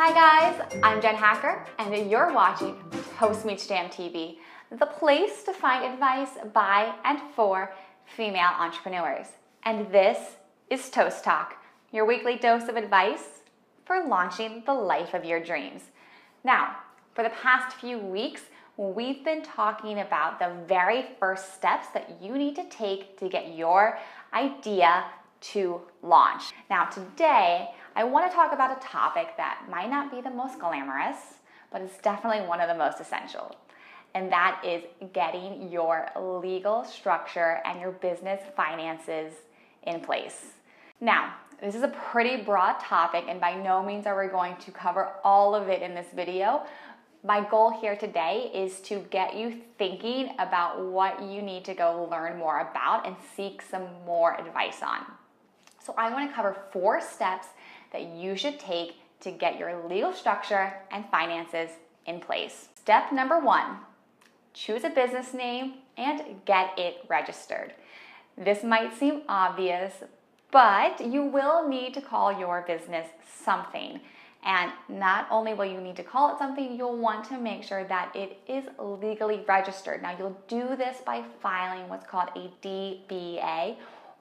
Hi guys, I'm Jen Hacker and you're watching Toast Meets Jam TV, the place to find advice by and for female entrepreneurs. And this is Toast Talk, your weekly dose of advice for launching the life of your dreams. Now, for the past few weeks, we've been talking about the very first steps that you need to take to get your idea to launch. Now, today, I want to talk about a topic that might not be the most glamorous, but it's definitely one of the most essential. And that is getting your legal structure and your business finances in place. Now, this is a pretty broad topic, and by no means are we going to cover all of it in this video. My goal here today is to get you thinking about what you need to go learn more about and seek some more advice on. So I want to cover 4 steps that you should take to get your legal structure and finances in place. Step number 1, choose a business name and get it registered. This might seem obvious, but you will need to call your business something. And not only will you need to call it something, you'll want to make sure that it is legally registered. Now, you'll do this by filing what's called a DBA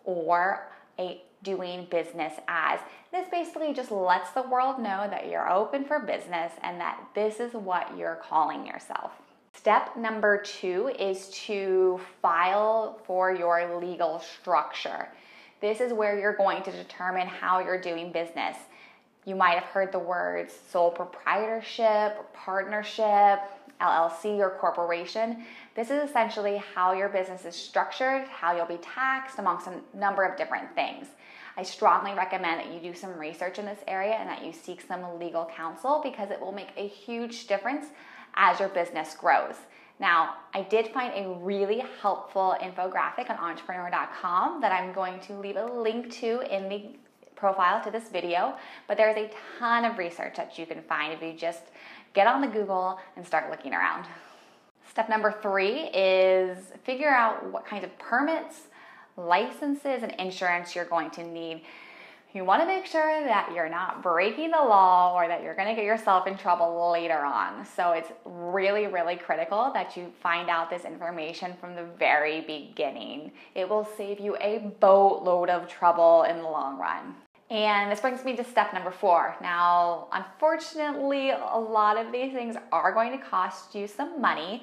or a doing business as. This basically just lets the world know that you're open for business and that this is what you're calling yourself. Step number 2 is to file for your legal structure. This is where you're going to determine how you're doing business. You might have heard the words sole proprietorship, partnership, LLC, or corporation. This is essentially how your business is structured, how you'll be taxed, amongst a number of different things. I strongly recommend that you do some research in this area and that you seek some legal counsel because it will make a huge difference as your business grows. Now, I did find a really helpful infographic on entrepreneur.com that I'm going to leave a link to in the profile to this video, but there's a ton of research that you can find if you just get on the Google and start looking around. Step number 3 is figure out what kinds of permits, licenses, and insurance you're going to need. You want to make sure that you're not breaking the law or that you're going to get yourself in trouble later on. So it's really, really critical that you find out this information from the very beginning. It will save you a boatload of trouble in the long run. And this brings me to step number 4. Now, unfortunately, a lot of these things are going to cost you some money.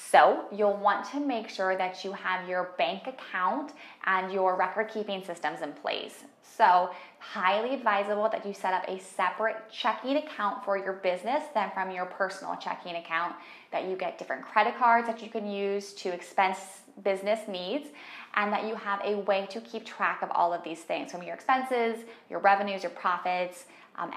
So you'll want to make sure that you have your bank account and your record-keeping systems in place. So highly advisable that you set up a separate checking account for your business than from your personal checking account, that you get different credit cards that you can use to expense business needs, and that you have a way to keep track of all of these things, from your expenses, your revenues, your profits,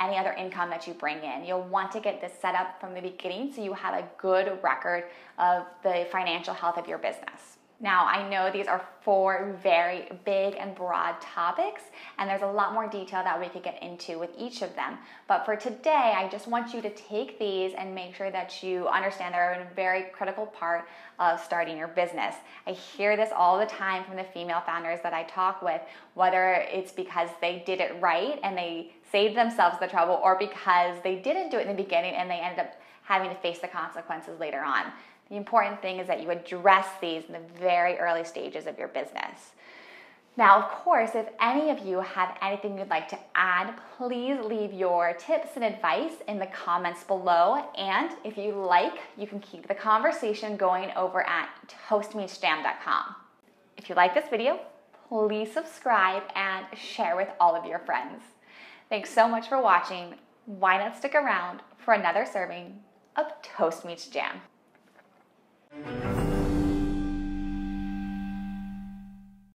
any other income that you bring in. You'll want to get this set up from the beginning so you have a good record of the financial health of your business. Now, I know these are 4 very big and broad topics, and there's a lot more detail that we could get into with each of them. But for today, I just want you to take these and make sure that you understand they're a very critical part of starting your business. I hear this all the time from the female founders that I talk with, whether it's because they did it right and they saved themselves the trouble, or because they didn't do it in the beginning and they ended up having to face the consequences later on. The important thing is that you address these in the very early stages of your business. Now, of course, if any of you have anything you'd like to add, please leave your tips and advice in the comments below. And if you like, you can keep the conversation going over at toastmeetsjam.com. If you like this video, please subscribe and share with all of your friends. Thanks so much for watching. Why not stick around for another serving of Toast Meets Jam?